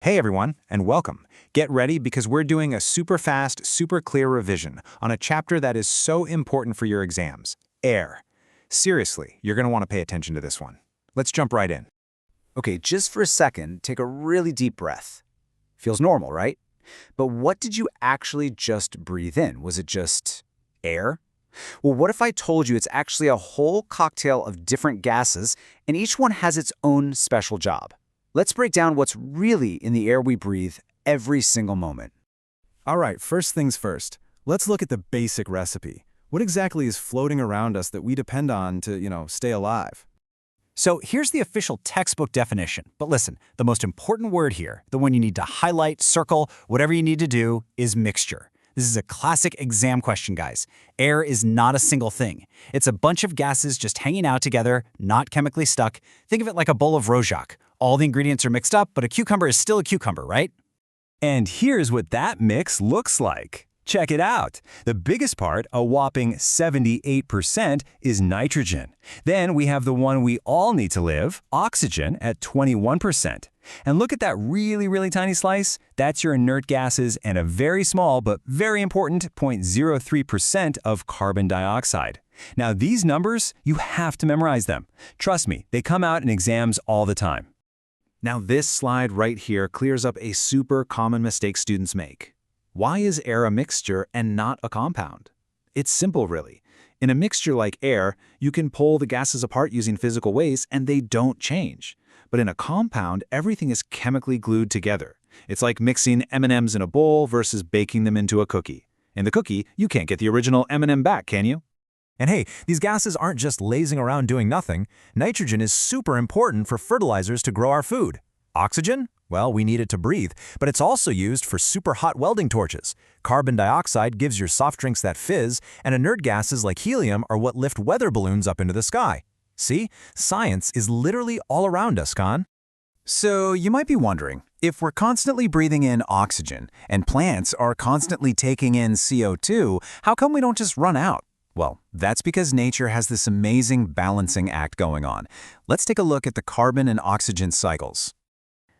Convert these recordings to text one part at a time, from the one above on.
Hey everyone, and welcome. Get ready because we're doing a super fast, super clear revision on a chapter that is so important for your exams, air. Seriously, you're going to want to pay attention to this one. Let's jump right in. Okay, just for a second, take a really deep breath. Feels normal, right? But what did you actually just breathe in? Was it just air? Well, what if I told you it's actually a whole cocktail of different gases, and each one has its own special job? Let's break down what's really in the air we breathe every single moment. All right, first things first. Let's look at the basic recipe. What exactly is floating around us that we depend on to, stay alive? So here's the official textbook definition. But listen, the most important word here, the one you need to highlight, circle, whatever you need to do, is mixture. This is a classic exam question, guys. Air is not a single thing. It's a bunch of gases just hanging out together, not chemically stuck. Think of it like a bowl of Rojak. All the ingredients are mixed up, but a cucumber is still a cucumber, right? And here's what that mix looks like. Check it out. The biggest part, a whopping 78%, is nitrogen. Then we have the one we all need to live, oxygen, at 21%. And look at that really tiny slice. That's your inert gases and a very small but very important 0.03% of carbon dioxide. Now these numbers, you have to memorize them. Trust me, they come out in exams all the time. Now this slide right here clears up a super common mistake students make. Why is air a mixture and not a compound? It's simple, really. In a mixture like air, you can pull the gases apart using physical ways and they don't change. But in a compound, everything is chemically glued together. It's like mixing M&Ms in a bowl versus baking them into a cookie. In the cookie, you can't get the original M&M back, can you? And hey, these gases aren't just lazing around doing nothing. Nitrogen is super important for fertilizers to grow our food. Oxygen? Well, we need it to breathe, but it's also used for super hot welding torches. Carbon dioxide gives your soft drinks that fizz, and inert gases like helium are what lift weather balloons up into the sky. See? Science is literally all around us, Khan. So you might be wondering, if we're constantly breathing in oxygen and plants are constantly taking in CO2, how come we don't just run out? Well, that's because nature has this amazing balancing act going on. Let's take a look at the carbon and oxygen cycles.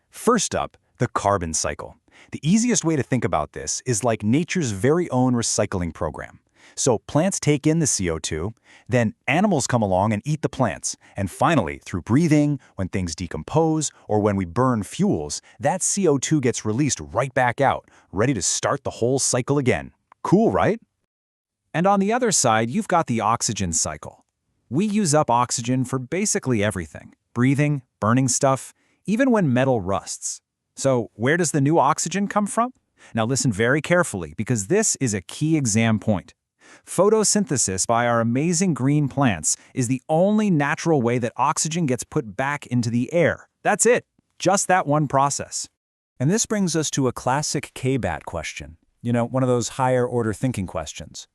First up, the carbon cycle. The easiest way to think about this is like nature's very own recycling program. So plants take in the CO2, then animals come along and eat the plants, and finally, through breathing, when things decompose, or when we burn fuels, that CO2 gets released right back out, ready to start the whole cycle again. Cool, right? And on the other side, you've got the oxygen cycle. We use up oxygen for basically everything. Breathing, burning stuff, even when metal rusts. So where does the new oxygen come from? Now listen very carefully because this is a key exam point. Photosynthesis by our amazing green plants is the only natural way that oxygen gets put back into the air. That's it. Just that one process. And this brings us to a classic KBAT question. One of those higher order thinking questions.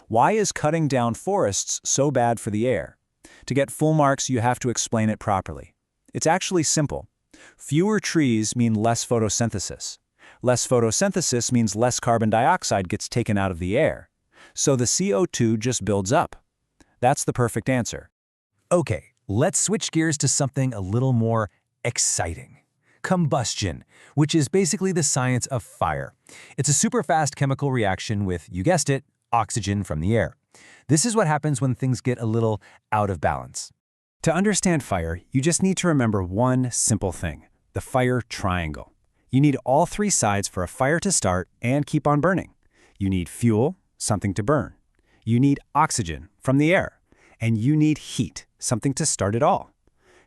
Why is cutting down forests so bad for the air? To get full marks, you have to explain it properly. It's actually simple. Fewer trees mean less photosynthesis. Less photosynthesis means less carbon dioxide gets taken out of the air. So the CO2 just builds up. That's the perfect answer. Okay, let's switch gears to something a little more exciting. Combustion, which is basically the science of fire. It's a super fast chemical reaction with, you guessed it, oxygen from the air. This is what happens when things get a little out of balance. To understand fire, you just need to remember one simple thing, the fire triangle. You need all three sides for a fire to start and keep on burning. You need fuel, something to burn. You need oxygen from the air. And you need heat, something to start it all.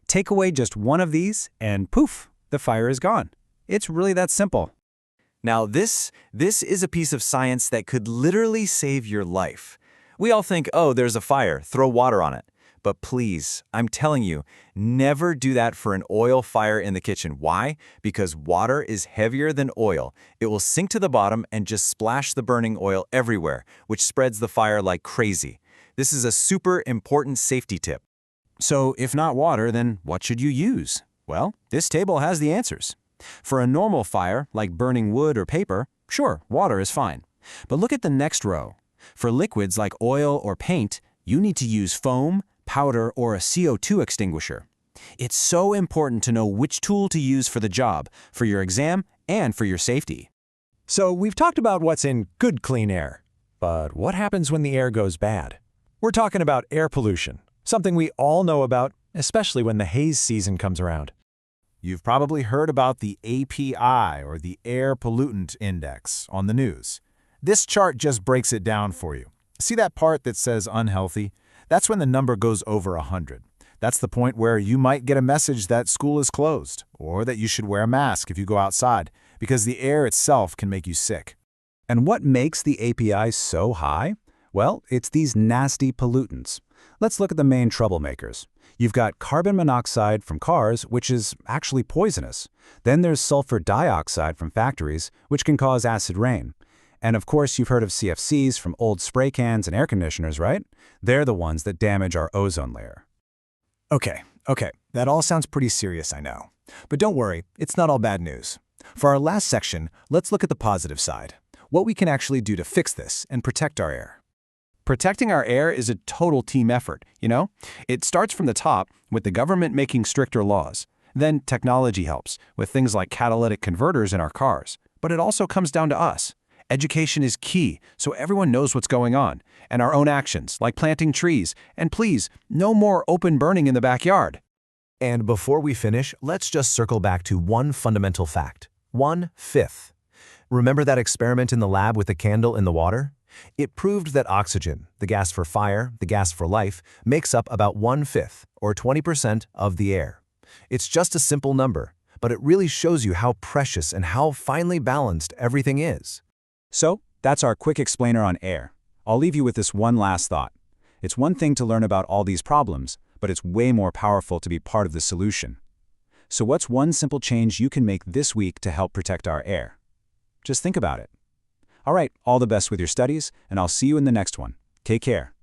Take away just one of these and poof, the fire is gone. It's really that simple. Now this is a piece of science that could literally save your life. We all think, oh, there's a fire, throw water on it. But please, I'm telling you, never do that for an oil fire in the kitchen. Why? Because water is heavier than oil. It will sink to the bottom and just splash the burning oil everywhere, which spreads the fire like crazy. This is a super important safety tip. So if not water, then what should you use? Well, this table has the answers. For a normal fire, like burning wood or paper, sure, water is fine. But look at the next row. For liquids like oil or paint, you need to use foam, powder, or a CO2 extinguisher. It's so important to know which tool to use for the job, for your exam, and for your safety. So we've talked about what's in good clean air. But what happens when the air goes bad? We're talking about air pollution, something we all know about, especially when the haze season comes around. You've probably heard about the API, or the Air Pollutant Index, on the news. This chart just breaks it down for you. See that part that says unhealthy? That's when the number goes over 100. That's the point where you might get a message that school is closed, or that you should wear a mask if you go outside, because the air itself can make you sick. And what makes the API so high? Well, it's these nasty pollutants. Let's look at the main troublemakers. You've got carbon monoxide from cars, which is actually poisonous. Then there's sulfur dioxide from factories, which can cause acid rain. And of course, you've heard of CFCs from old spray cans and air conditioners, right? They're the ones that damage our ozone layer. Okay, that all sounds pretty serious, I know. But don't worry, it's not all bad news. For our last section, let's look at the positive side. What we can actually do to fix this and protect our air. Protecting our air is a total team effort, you know? It starts from the top, with the government making stricter laws. Then technology helps, with things like catalytic converters in our cars. But it also comes down to us. Education is key, so everyone knows what's going on, and our own actions, like planting trees, and please, no more open burning in the backyard. And before we finish, let's just circle back to one fundamental fact. 1/5. Remember that experiment in the lab with the candle in the water? It proved that oxygen, the gas for fire, the gas for life, makes up about 1/5, or 20% of the air. It's just a simple number, but it really shows you how precious and how finely balanced everything is. So, that's our quick explainer on air. I'll leave you with this one last thought. It's one thing to learn about all these problems, but it's way more powerful to be part of the solution. So what's one simple change you can make this week to help protect our air? Just think about it. All right, all the best with your studies, and I'll see you in the next one. Take care.